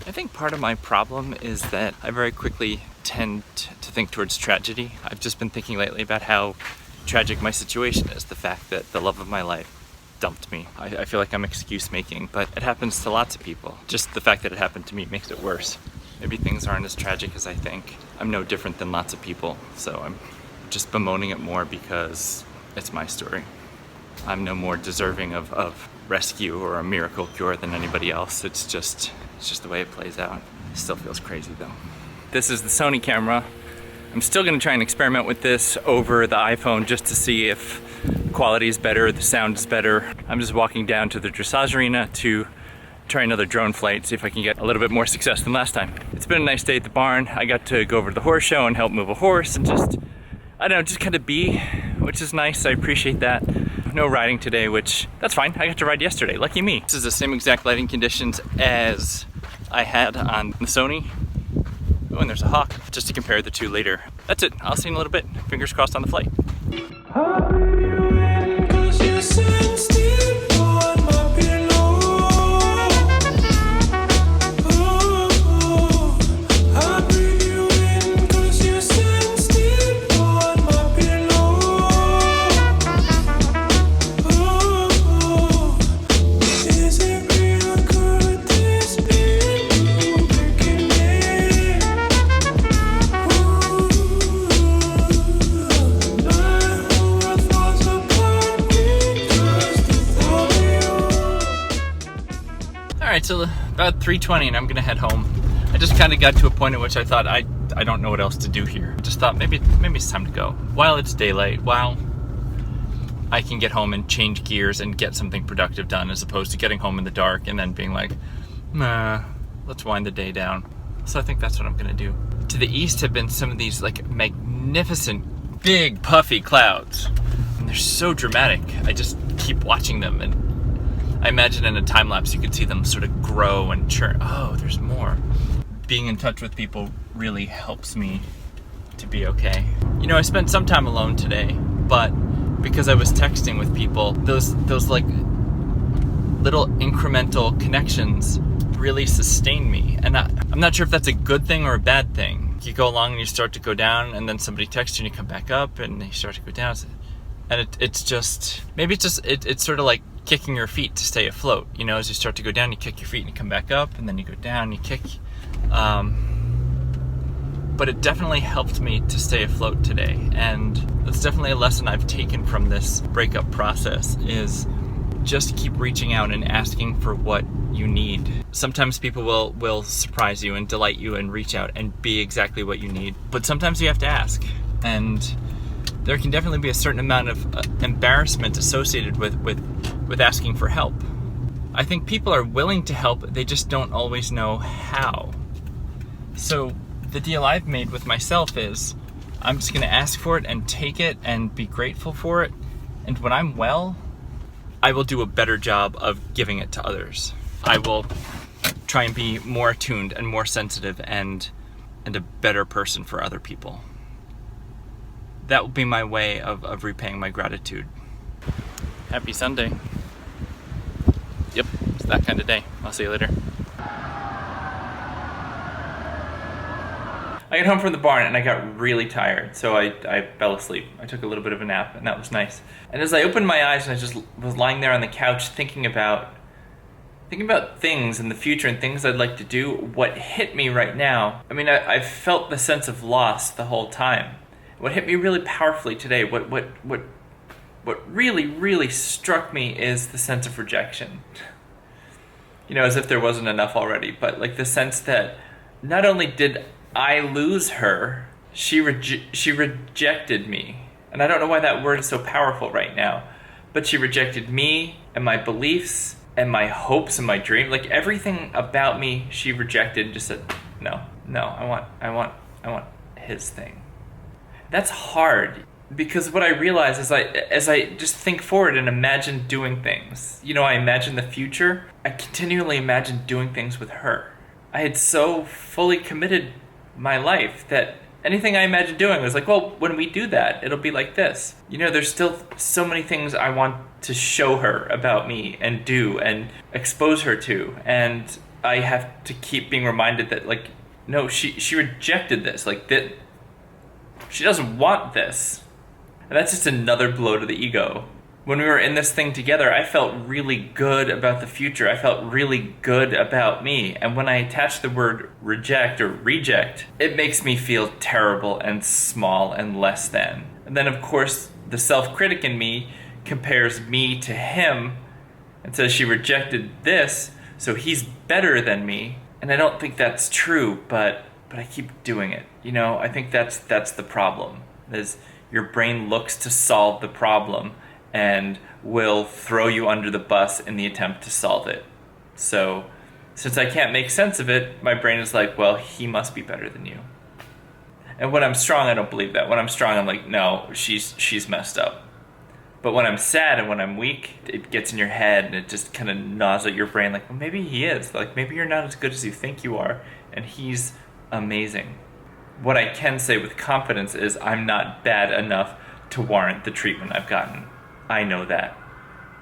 I think part of my problem is that I very quickly tend to think towards tragedy. I've just been thinking lately about how tragic my situation is. The fact that the love of my life dumped me. I feel like I'm excuse making, but it happens to lots of people. Just the fact that it happened to me makes it worse. Maybe things aren't as tragic as I think. I'm no different than lots of people, so I'm just bemoaning it more because it's my story. I'm no more deserving of rescue or a miracle cure than anybody else. It's just the way it plays out. It still feels crazy though. This is the Sony camera. I'm still gonna try and experiment with this over the iPhone just to see if quality is better, the sound is better. I'm just walking down to the dressage arena to try another drone flight, see if I can get a little bit more success than last time. It's been a nice day at the barn. I got to go over to the horse show and help move a horse and just, I don't know, just kind of be, which is nice. I appreciate that. No riding today, which, that's fine. I got to ride yesterday, lucky me. This is the same exact lighting conditions as I had on the Sony. Oh, and there's a hawk, just to compare the two later. That's it, I'll see you in a little bit. Fingers crossed on the flight. Alright, so about 3:20 and I'm gonna head home. I just kind of got to a point at which I thought I don't know what else to do here. I just thought maybe it's time to go. While it's daylight, while I can get home and change gears and get something productive done, as opposed to getting home in the dark and then being like, nah, let's wind the day down. So I think that's what I'm gonna do. To the east have been some of these like magnificent, big, puffy clouds. And they're so dramatic. I just keep watching them, and I imagine in a time lapse you could see them sort of grow and churn. Oh, there's more. Being in touch with people really helps me to be okay. You know, I spent some time alone today, but because I was texting with people, those like little incremental connections really sustain me. And I'm not sure if that's a good thing or a bad thing. You go along and you start to go down, and then somebody texts you and you come back up and you start to go down. And it's just, maybe it's sort of like kicking your feet to stay afloat. You know, as you start to go down, you kick your feet and you come back up, and then you go down, you kick. But it definitely helped me to stay afloat today. And that's definitely a lesson I've taken from this breakup process, is just keep reaching out and asking for what you need. Sometimes people will surprise you and delight you and reach out and be exactly what you need. But sometimes you have to ask. And there can definitely be a certain amount of embarrassment associated with asking for help. I think people are willing to help, they just don't always know how. So the deal I've made with myself is I'm just gonna ask for it and take it and be grateful for it. And when I'm well, I will do a better job of giving it to others. I will try and be more attuned and more sensitive and a better person for other people. That will be my way of repaying my gratitude. Happy Sunday. Yep, it's that kind of day. I'll see you later. I got home from the barn and I got really tired, so I fell asleep. I took a little bit of a nap, and that was nice. And as I opened my eyes, and I just was lying there on the couch thinking about things in the future and things I'd like to do, what hit me right now, I mean, I've felt the sense of loss the whole time. What hit me really powerfully today, what really, really struck me is the sense of rejection. You know, as if there wasn't enough already, but like the sense that not only did I lose her, she rejected me. And I don't know why that word is so powerful right now, but she rejected me and my beliefs and my hopes and my dreams. Like everything about me, she rejected, just said, no, I want his thing. That's hard, because what I realize is as I just think forward and imagine doing things, you know, I imagine the future, I continually imagine doing things with her. I had so fully committed my life that anything I imagined doing was like, well, when we do that, it'll be like this. You know, there's still so many things I want to show her about me and do and expose her to. And I have to keep being reminded that, like, no, she rejected this. Like, that she doesn't want this. And that's just another blow to the ego. When we were in this thing together, I felt really good about the future. I felt really good about me. And when I attach the word reject or reject, it makes me feel terrible and small and less than. And then, of course, the self-critic in me compares me to him and says she rejected this, so he's better than me. And I don't think that's true, but I keep doing it. You know, I think that's the problem. Is your brain looks to solve the problem and will throw you under the bus in the attempt to solve it. So, since I can't make sense of it, my brain is like, well, he must be better than you. And when I'm strong, I don't believe that. When I'm strong, I'm like, no, she's messed up. But when I'm sad and when I'm weak, it gets in your head and it just kind of gnaws at your brain like, well, maybe he is. Like, maybe you're not as good as you think you are, and he's amazing. What I can say with confidence is I'm not bad enough to warrant the treatment I've gotten. I know that.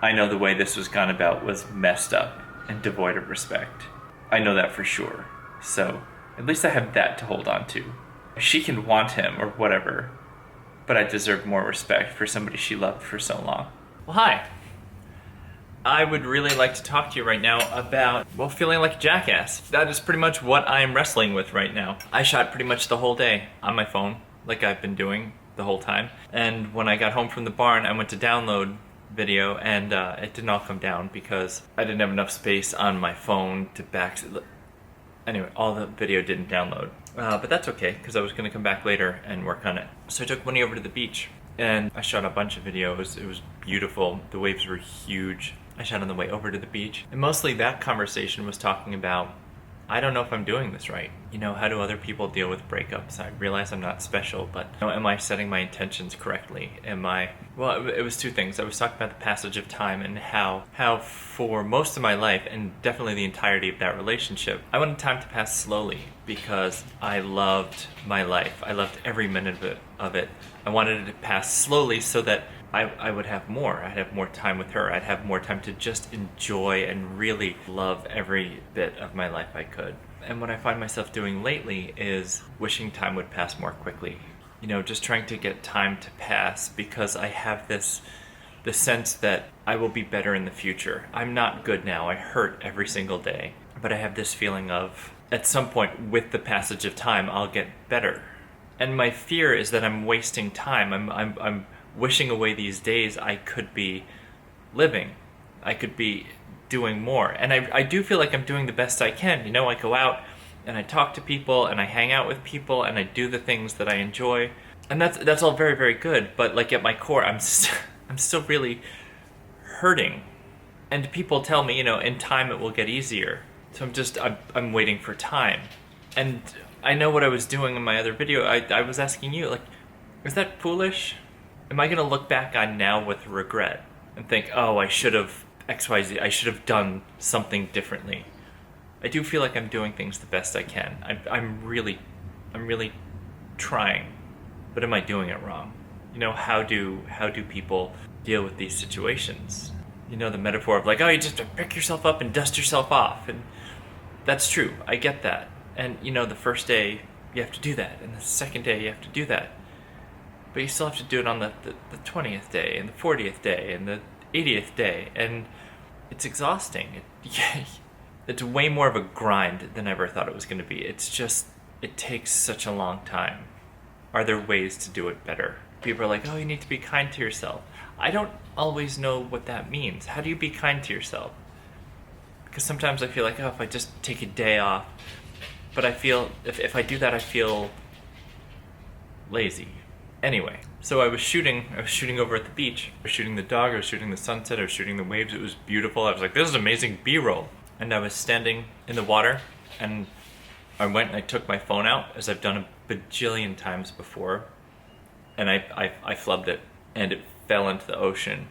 I know the way this was gone about was messed up and devoid of respect. I know that for sure. So, at least I have that to hold on to. She can want him or whatever, but I deserve more respect for somebody she loved for so long. Well, hi. I would really like to talk to you right now about, well, feeling like a jackass. That is pretty much what I'm wrestling with right now. I shot pretty much the whole day on my phone, like I've been doing the whole time. And when I got home from the barn, I went to download video, and it didn't all come down because I didn't have enough space on my phone to back... Anyway, all the video didn't download. But that's okay, because I was going to come back later and work on it. So I took Winnie over to the beach, and I shot a bunch of videos. It was beautiful. The waves were huge. I shot on the way over to the beach. And mostly that conversation was talking about, I don't know if I'm doing this right. You know, how do other people deal with breakups? I realize I'm not special, but you know, am I setting my intentions correctly? Well, it was two things. I was talking about the passage of time and how for most of my life, and definitely the entirety of that relationship, I wanted time to pass slowly because I loved my life. I loved every minute of it. I wanted it to pass slowly so that I would have more. I'd have more time with her. I'd have more time to just enjoy and really love every bit of my life I could. And what I find myself doing lately is wishing time would pass more quickly. You know, just trying to get time to pass because I have the sense that I will be better in the future. I'm not good now. I hurt every single day. But I have this feeling of, at some point with the passage of time, I'll get better. And my fear is that I'm wasting time. I'm wishing away these days I could be living. I could be doing more. And I do feel like I'm doing the best I can. You know, I go out and I talk to people and I hang out with people and I do the things that I enjoy. And that's all very, very good. But like at my core, I'm still really hurting. And people tell me, you know, in time it will get easier. So I'm waiting for time. And I know what I was doing in my other video. I was asking you, like, is that foolish? Am I going to look back on now with regret and think, oh, I should have XYZ, I should have done something differently? I do feel like I'm doing things the best I can. I'm really trying, but am I doing it wrong? You know, how do people deal with these situations? You know, the metaphor of like, oh, you just have to pick yourself up and dust yourself off. And that's true. I get that. And, you know, the first day you have to do that. And the second day you have to do that. But you still have to do it on the 20th day and the 40th day and the 80th day. And it's exhausting. It's way more of a grind than I ever thought it was going to be. It's just, it takes such a long time. Are there ways to do it better? People are like, oh, you need to be kind to yourself. I don't always know what that means. How do you be kind to yourself? Because sometimes I feel like, oh, if I just take a day off. But I feel, if I do that, I feel lazy. Anyway, so I was shooting over at the beach. I was shooting the dog, I was shooting the sunset, I was shooting the waves. It was beautiful. I was like, this is amazing B-roll. And I was standing in the water, and I went and I took my phone out, as I've done a bajillion times before, and I flubbed it, and it fell into the ocean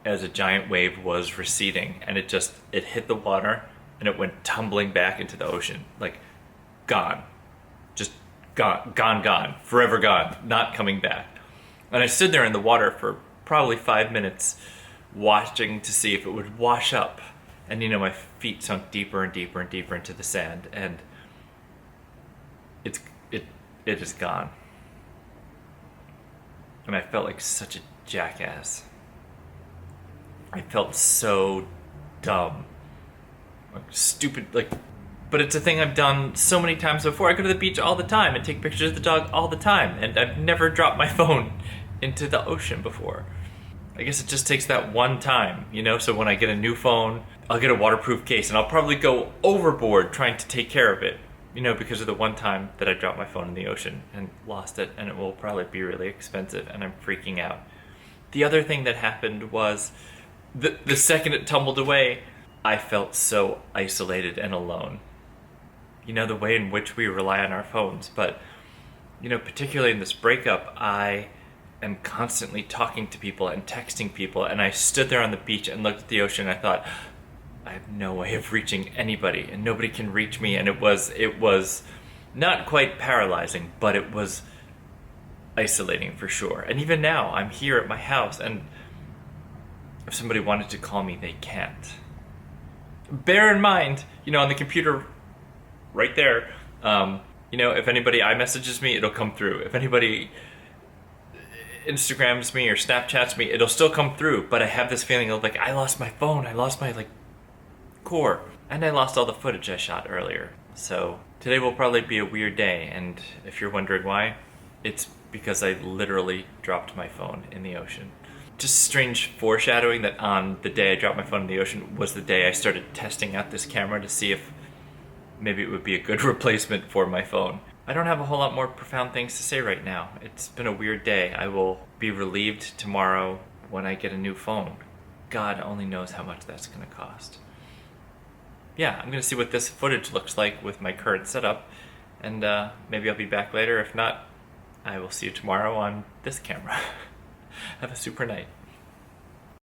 as a giant wave was receding, and it hit the water, and it went tumbling back into the ocean, like, gone. Just gone, forever gone, not coming back. And I stood there in the water for probably 5 minutes watching to see if it would wash up. And my feet sunk deeper and deeper and deeper into the sand, and it is gone. And I felt like such a jackass. I felt so dumb. Like stupid, but it's a thing I've done so many times before. I go to the beach all the time and take pictures of the dog all the time, and I've never dropped my phone into the ocean before. I guess it just takes that one time, so when I get a new phone, I'll get a waterproof case, and I'll probably go overboard trying to take care of it, because of the one time that I dropped my phone in the ocean and lost it, and it will probably be really expensive, and I'm freaking out. The other thing that happened was the second it tumbled away, I felt so isolated and alone. The way in which we rely on our phones, but, particularly in this breakup, I am constantly talking to people and texting people, and I stood there on the beach and looked at the ocean, and I thought, I have no way of reaching anybody, and nobody can reach me, and it was not quite paralyzing, but it was isolating for sure. And even now, I'm here at my house, and if somebody wanted to call me, they can't. Bear in mind, on the computer right there, if anybody iMessages me, it'll come through. If anybody Instagrams me or Snapchats me, it'll still come through, but I have this feeling of I lost my phone, I lost my core, and I lost all the footage I shot earlier. So today will probably be a weird day, and if you're wondering why, it's because I literally dropped my phone in the ocean. Just strange foreshadowing that on the day I dropped my phone in the ocean was the day I started testing out this camera to see if maybe it would be a good replacement for my phone. I don't have a whole lot more profound things to say right now. It's been a weird day. I will be relieved tomorrow when I get a new phone. God only knows how much that's going to cost. Yeah, I'm going to see what this footage looks like with my current setup, and maybe I'll be back later. If not, I will see you tomorrow on this camera. Have a super night.